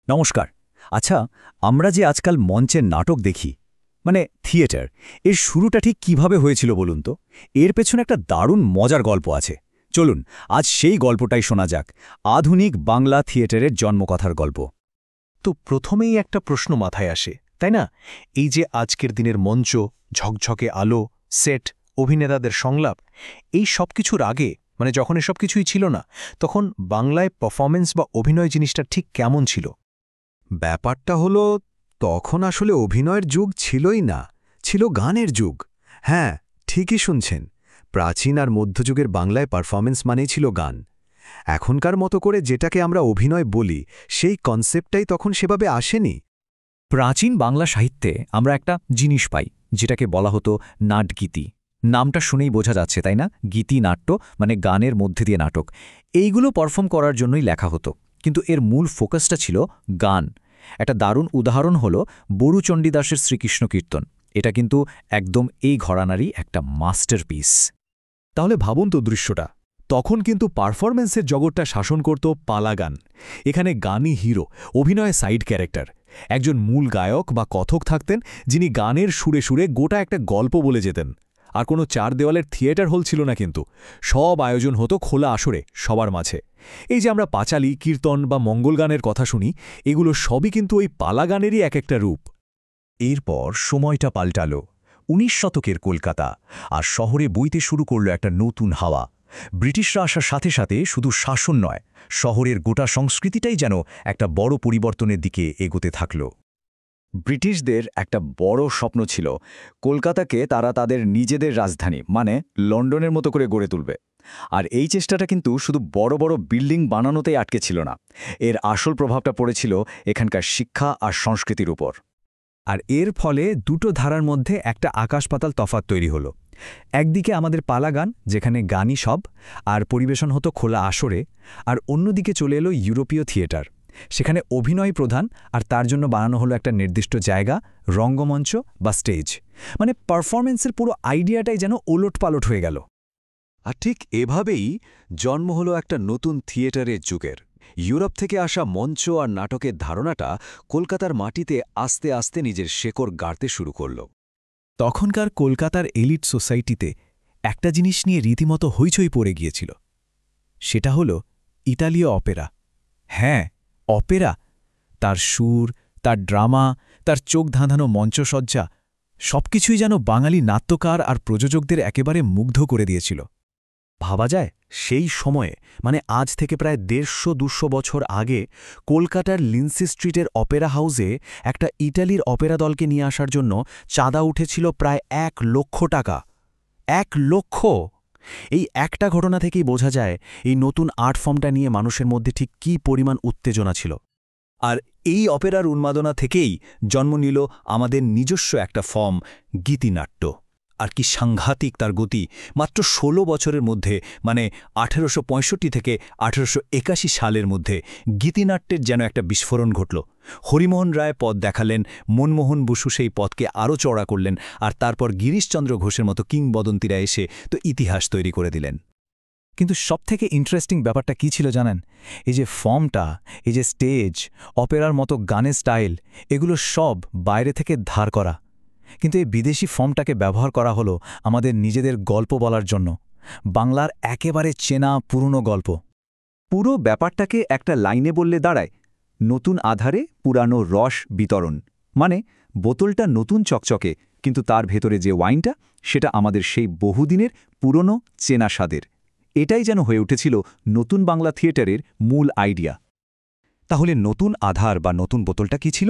নমস্কার। আচ্ছা, আমরা যে আজকাল মঞ্চের নাটক দেখি, মানে থিয়েটার, এর শুরুটা ঠিক কিভাবে হয়েছিল বলুন তো? এর পেছনে একটা দারুণ মজার গল্প আছে। চলুন, আজ সেই গল্পটাই শোনা যাক। আধুনিক বাংলা থিয়েটারের জন্মকথার গল্প। তো প্রথমেই একটা প্রশ্ন মাথায় আসে, তাই না? এই যে আজকের দিনের মঞ্চ, ঝকঝকে আলো, সেট, অভিনেতাদের সংলাপ, এই সব কিছুর আগে, মানে যখন এসব কিছুই ছিল না, তখন বাংলায় পারফরমেন্স বা অভিনয় জিনিসটা ঠিক কেমন ছিল? ব্যাপারটা হলো, তখন আসলে অভিনয়ের যুগ ছিলই না, ছিল গানের যুগ। হ্যাঁ, ঠিকই শুনছেন। প্রাচীন আর মধ্যযুগের বাংলায় পারফরমেন্স মানেই ছিল গান। এখনকার মতো করে যেটাকে আমরা অভিনয় বলি, সেই কনসেপ্টটাই তখন সেভাবে আসেনি। প্রাচীন বাংলা সাহিত্যে আমরা একটা জিনিস পাই, যেটাকে বলা হতো নাটগীতি। নামটা শুনেই বোঝা যাচ্ছে, তাই না? গীতি নাট্য মানে গানের মধ্যে দিয়ে নাটক। এইগুলো পারফর্ম করার জন্যই লেখা হতো, কিন্তু এর মূল ফোকাসটা ছিল গান। একটা দারুণ উদাহরণ হল বড়ু চণ্ডীদাসের শ্রীকৃষ্ণ কীর্তন। এটা কিন্তু একদম এই ঘরানারই একটা মাস্টারপিস। তাহলে ভাবুন তো দৃশ্যটা। তখন কিন্তু পারফরম্যান্সের জগৎটা শাসন করত পালা গান। এখানে গানই হিরো, অভিনয়ে সাইড ক্যারেক্টার। একজন মূল গায়ক বা কথক থাকতেন, যিনি গানের সুরে সুরে গোটা একটা গল্প বলে যেতেন। আর কোনো চার দেওয়ালের থিয়েটার হল ছিল না কিন্তু। সব আয়োজন হতো খোলা আসরে, সবার মাঝে। এই যে আমরা পাঁচালী, কীর্তন বা মঙ্গল গানের কথা শুনি, এগুলো সবই কিন্তু ওই পালা গানেরই এক একটা রূপ। এরপর সময়টা পাল্টালো। ১৯ শতকের কলকাতা, আর শহরে বইতে শুরু করল একটা নতুন হাওয়া। ব্রিটিশরা আসার সাথে সাথে শুধু শাসন নয়, শহরের গোটা সংস্কৃতিটাই যেন একটা বড় পরিবর্তনের দিকে এগোতে থাকল। ব্রিটিশদের একটা বড় স্বপ্ন ছিল কলকাতাকে তারা তাদের নিজেদের রাজধানী মানে লন্ডনের মতো করে গড়ে তুলবে। আর এই চেষ্টাটা কিন্তু শুধু বড় বড় বিল্ডিং বানানোতেই আটকে ছিল না, এর আসল প্রভাবটা পড়েছিল এখানকার শিক্ষা আর সংস্কৃতির উপর। আর এর ফলে দুটো ধারার মধ্যে একটা আকাশ-পাতাল তফাৎ তৈরি হলো। একদিকে আমাদের পালা গান, যেখানে গানই সব, আর পরিবেশন হতো খোলা আসরে। আর অন্যদিকে চলে এলো ইউরোপীয় থিয়েটার। সেখানে অভিনয় প্রধান, আর তার জন্য বানানো হলো একটা নির্দিষ্ট জায়গা, রঙ্গমঞ্চ বা স্টেজ। মানে পারফরমেন্সের পুরো আইডিয়াটাই যেন ওলটপালট হয়ে গেল। আর ঠিক এভাবেই জন্ম হলো একটা নতুন থিয়েটারের যুগের। ইউরোপ থেকে আসা মঞ্চ আর নাটকের ধারণাটা কলকাতার মাটিতে আস্তে আস্তে নিজের শেকড় গাড়তে শুরু করল। তখনকার কলকাতার এলিট সোসাইটিতে একটা জিনিস নিয়ে রীতিমতো হইচই পড়ে গিয়েছিল। সেটা হল ইতালীয় অপেরা। হ্যাঁ, অপেরা। তার সুর, তার ড্রামা, তার চোখ ধাঁধানো মঞ্চসজ্জা, সবকিছুই যেন বাঙালি নাট্যকার আর প্রযোজকদের একেবারে মুগ্ধ করে দিয়েছিল। ভাবা যায়, সেই সময়ে, মানে আজ থেকে প্রায় ১৫০-২০০ বছর আগে, কলকাতার লিন্সি স্ট্রিটের অপেরা হাউসে একটা ইটালির অপেরা দলকে নিয়ে আসার জন্য চাঁদা উঠেছিল প্রায় ১,০০,০০০ টাকা। ১,০০,০০০! এই একটা ঘটনা থেকেই বোঝা যায় এই নতুন আর্ট ফর্মটা নিয়ে মানুষের মধ্যে ঠিক কী পরিমাণ উত্তেজনা ছিল। আর এই অপেরার উন্মাদনা থেকেই জন্ম নিল আমাদের নিজস্ব একটা ফর্ম, গীতিনাট্য। আর কি সাংঘাতিক তার গতি! মাত্র ১৬ বছরের মধ্যে, মানে ১৮৬৫ থেকে ১৮৮১ সালের মধ্যে গীতিনাট্যের যেন একটা বিস্ফোরণ ঘটল। হরিমোহন রায় পথ দেখালেন, মনমোহন বসু সেই পথকে আরও চড়া করলেন, আর তারপর গিরিশচন্দ্র ঘোষের মতো কিংবদন্তীরা এসে তো ইতিহাস তৈরি করে দিলেন। কিন্তু সবথেকে ইন্টারেস্টিং ব্যাপারটা কী ছিল জানেন? এই যে ফর্মটা, এই যে স্টেজ, অপেরার মতো গানের স্টাইল, এগুলো সব বাইরে থেকে ধার করা। কিন্তু এই বিদেশি ফর্মটাকে ব্যবহার করা হলো আমাদের নিজেদের গল্প বলার জন্য, বাংলার একেবারে চেনা পুরনো গল্প। পুরো ব্যাপারটাকে একটা লাইনে বললে দাঁড়ায়, নতুন আধারে পুরানো রস বিতরণ। মানে বোতলটা নতুন চকচকে, কিন্তু তার ভেতরে যে ওয়াইনটা, সেটা আমাদের সেই বহুদিনের পুরনো চেনা স্বাদের। এটাই যেন হয়ে উঠেছিল নতুন বাংলা থিয়েটারের মূল আইডিয়া। তাহলে নতুন আধার বা নতুন বোতলটা কী ছিল?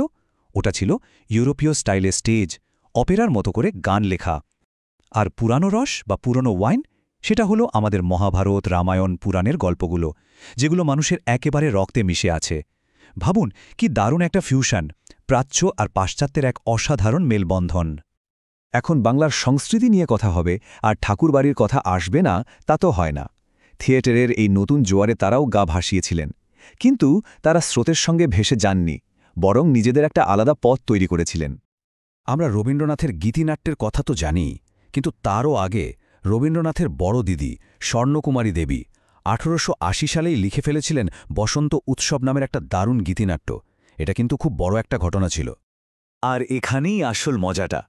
ওটা ছিল ইউরোপীয় স্টাইলে স্টেজ, অপেরার মতো করে গান লেখা। আর পুরানো রস বা পুরনো ওয়াইন, সেটা হলো আমাদের মহাভারত, রামায়ণ, পুরাণের গল্পগুলো, যেগুলো মানুষের একেবারে রক্তে মিশে আছে। ভাবুন কি দারুণ একটা ফিউশন, প্রাচ্য আর পাশ্চাত্যের এক অসাধারণ মেলবন্ধন। এখন বাংলার সংস্কৃতি নিয়ে কথা হবে আর ঠাকুরবাড়ির কথা আসবে না, তা তো হয় না। থিয়েটারের এই নতুন জোয়ারে তারাও গা ভাসিয়েছিলেন, কিন্তু তারা স্রোতের সঙ্গে ভেসে যাননি, বরং নিজেদের একটা আলাদা পথ তৈরি করেছিলেন। আমরা রবীন্দ্রনাথের গীতিনাট্যের কথা তো জানি, কিন্তু তারও আগে রবীন্দ্রনাথের বড় দিদি স্বর্ণকুমারী দেবী ১৮৮০ সালেই লিখে ফেলেছিলেন বসন্ত উৎসব নামের একটা দারুণ গীতিনাট্য। এটা কিন্তু খুব বড় একটা ঘটনা ছিল। আর এখানেই আসল মজাটা।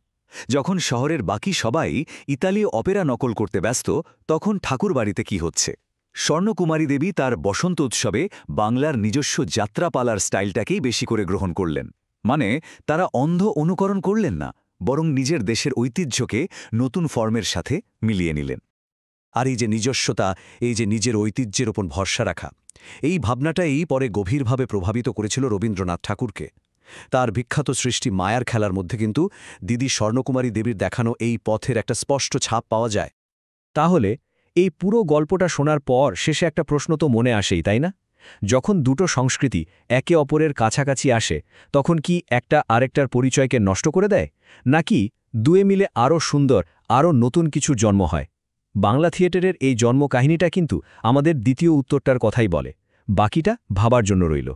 যখন শহরের বাকি সবাই ইতালীয় অপেরা নকল করতে ব্যস্ত, তখন ঠাকুরবাড়িতে কি হচ্ছে? স্বর্ণকুমারী দেবী তার বসন্ত উৎসবে বাংলার নিজস্ব যাত্রাপালার স্টাইলটাকেই বেশি করে গ্রহণ করলেন। মানে তারা অন্ধ অনুকরণ করলেন না, বরং নিজের দেশের ঐতিহ্যকে নতুন ফর্মের সাথে মিলিয়ে নিলেন। আর এই যে নিজস্বতা, এই যে নিজের ঐতিহ্যের ওপর ভরসা রাখা, এই ভাবনাটাই পরে গভীরভাবে প্রভাবিত করেছিল রবীন্দ্রনাথ ঠাকুরকে। তার বিখ্যাত সৃষ্টি মায়ার খেলার মধ্যে কিন্তু দিদি স্বর্ণকুমারী দেবীর দেখানো এই পথের একটা স্পষ্ট ছাপ পাওয়া যায়। তাহলে এই পুরো গল্পটা শোনার পর শেষে একটা প্রশ্ন তো মনে আসেই, তাই না? যখন দুটো সংস্কৃতি একে অপরের কাছাকাছি আসে, তখন কি একটা আরেকটার পরিচয়কে নষ্ট করে দেয়, নাকি দুয়ে মিলে আরও সুন্দর, আরও নতুন কিছুর জন্ম হয়? বাংলা থিয়েটারের এই জন্মকাহিনীটা কিন্তু আমাদের দ্বিতীয় উত্তরটার কথাই বলে। বাকিটা ভাবার জন্য রইল।